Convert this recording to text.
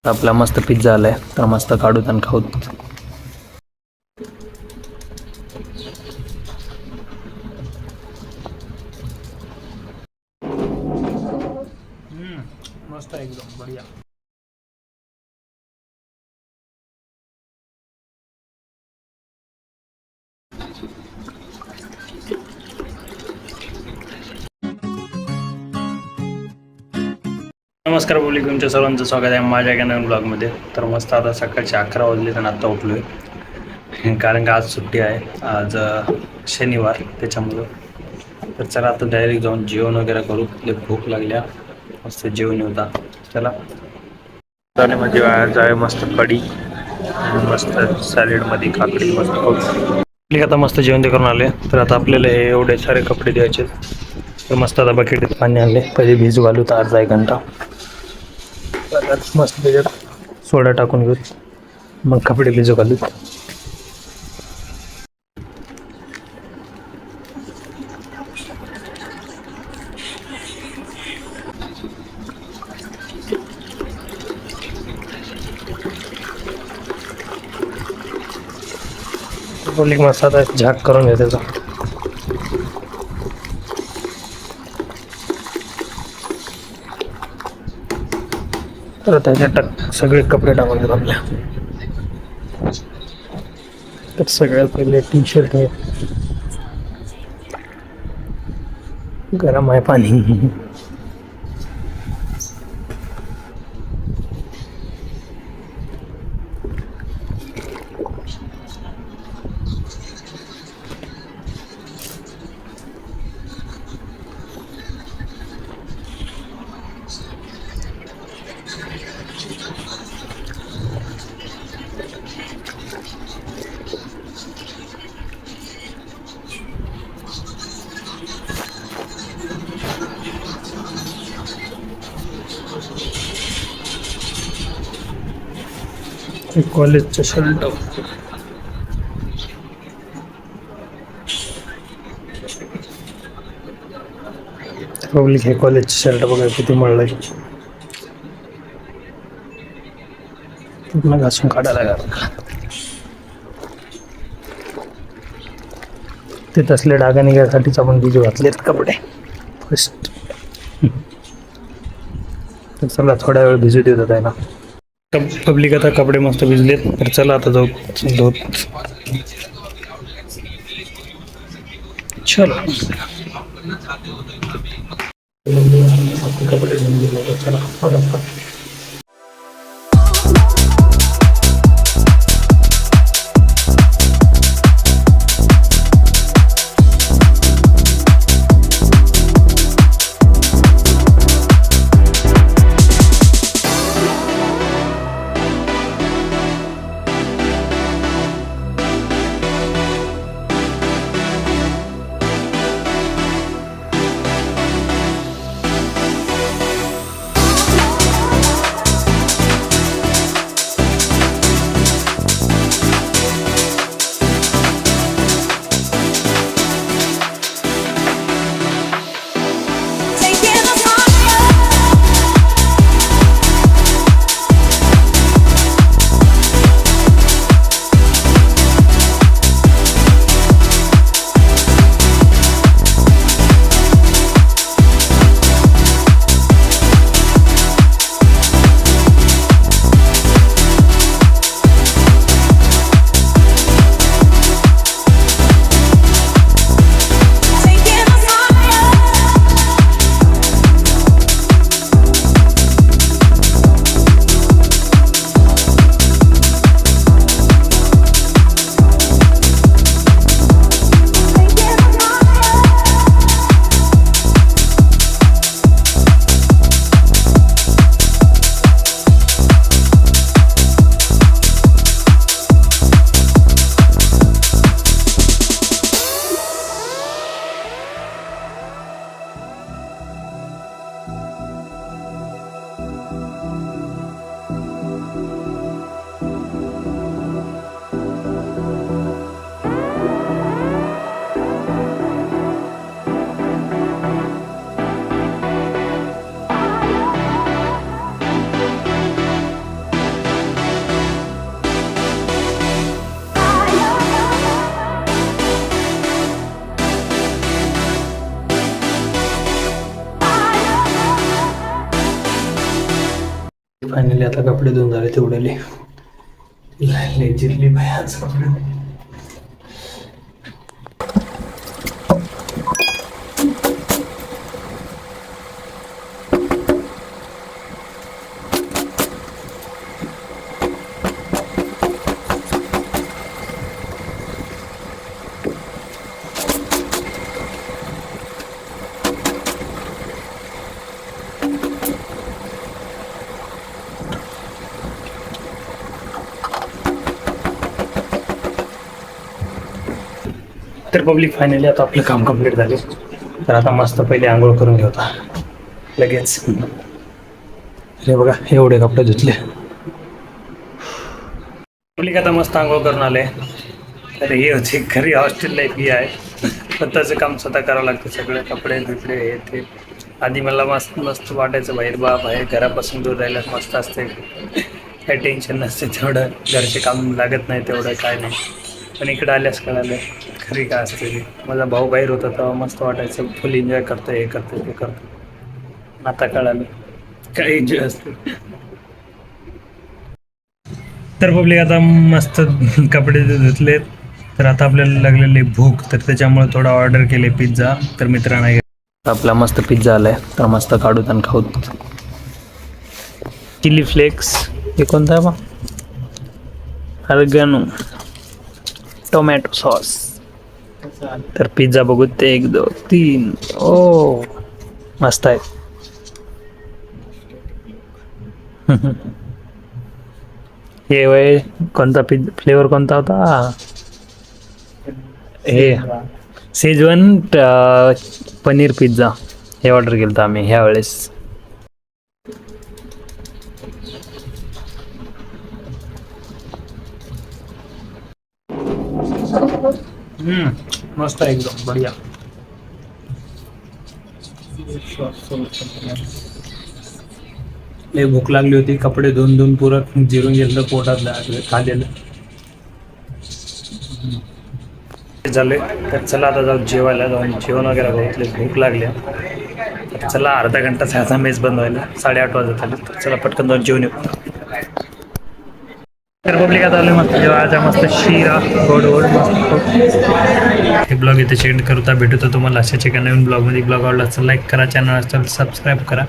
आपला मस्त पिझ्झा आलाय तर मस्त काढूत आणि खाऊत. मस्त एकदम बढिया. नमस्कार बोली, तुमच्या सर्वांचं स्वागत आहे माझ्या नवीन ब्लॉगमध्ये. तर मस्त आता सकाळचे 11 वाजले आणि आत्ता उठलो आहे कारण का आज सुट्टी आहे. आज शनिवार त्याच्यामुळं. तर चला आता डायरेक्ट जाऊन जेवण वगैरे करू. भूक लागल्या, मस्त जेवण होता. चला म्हणजे आज आहे मस्त कढी, मस्त सॅलेडमध्ये काकडी मस्त खाऊ. आता मस्त जेवण ते करून आले. तर आता आपल्याला हे एवढे सारे कपडे द्यायचे. तर मस्त आता बकेटीत पाणी आणले, पहिले भिजू घालू तर अर्धा 1 घंटा. मस्त त्याच्यात सोडा टाकून घेऊ, मग कपडे भिजू घालू. मस्त आता झाक करून घ्या त्याचा. तर त्याच्यात सगळे कपडे टाकून घेतात आपल्या. तर सगळ्यात पहिले टी शर्ट आहे, गरम आहे पाणी. कॉलेजचं शर्ट, पब्लिक हे कॉलेजचं शर्ट बघा किती मळलंय. पूर्ण घासून काढायला लागला. ते तसले डागा निघायसाठीच आपण भिजू घातलेत कपडे फर्स्ट. तर चला थोड्या वेळ भिजू देतात आहे ना. पब्लिक आता कपडे मस्त भिजलेत. तर चला आता जाऊ धुत. चलो कपडे चला. फायनली आता कपडे धुवून झाले तेवढ्याले जिरली बाहेरच कपडे. तर पब्लिक फायनली आता आपलं काम कंप्लीट झाले. तर आता मस्त पहिले आंघोळ करून घेऊता लगेच. हे बघा एवढे कपडे धुतले. पब्लिक आता मस्त आंघोळ करून आले. तर हे होते घरी हॉस्टेल लाईफ ही आहे. स्वतःचं काम स्वतः करावं लागतं. सगळे कपडे बिपडे हे ते. आधी मला मस्त मस्त वाटायचं बाहेर घरापासून दूर राहिल्यास मस्त असते. काही टेन्शन नसते तेवढं. घरचे काम लागत नाही तेवढं काय नाही. पण इकडे आल्यास कळालं खरी काय असते ते. माझा भाऊ बाहेर होता तेव्हा मस्त वाटायचं. फुल एन्जॉय करतो हे करतो ते करतो. आता कळालं काय एन्जॉय असते. तर पब्लिक आता मस्त कपडे धुतले. तर आता आपल्याला लागलेली भूक. तर त्याच्यामुळे थोडा ऑर्डर केले पिझ्झा. तर मित्रांना आपला मस्त पिझ्झा आलाय. तर मस्त काढूत आणि खाऊत. चिली फ्लेक्स हे कोणता आहे बा. ऑर्गॅनो टोमॅटो सॉस. तर पिझ्झा बघू ते 1 2 3. ओ मस्त आहे. हे वय कोणता फ्लेवर कोणता होता. हे शेजवान पनीर पिझ्झा हे ऑर्डर केलं होतं आम्ही ह्या वेळेस. मस्त आहे एकदम बढिया. लय भूक लागली होती. कपडे धुवून पुरं जिरून गेलं पोटात खाल्लेलं झाले. तर चला आता जाऊ जेवायला. जाऊन जेवण वगैरे बघितले. भूक लागल्या. तर चला अर्धा घंटाचा आता मेस बंद व्हायला 8:30 वाजत आले. तर चला पटकन जाऊन जेवण येऊ. तर पब्लिक आता आले मस्त जेवायचा. मस्त शिरा गोड मस्त. हे ब्लॉग इथे सेंड करता भेटू तर तुम्हाला अशाच एका नवीन ब्लॉगमध्ये. ब्लॉग आवडला तर लाईक करा. चॅनल असेल सबस्क्राईब करा.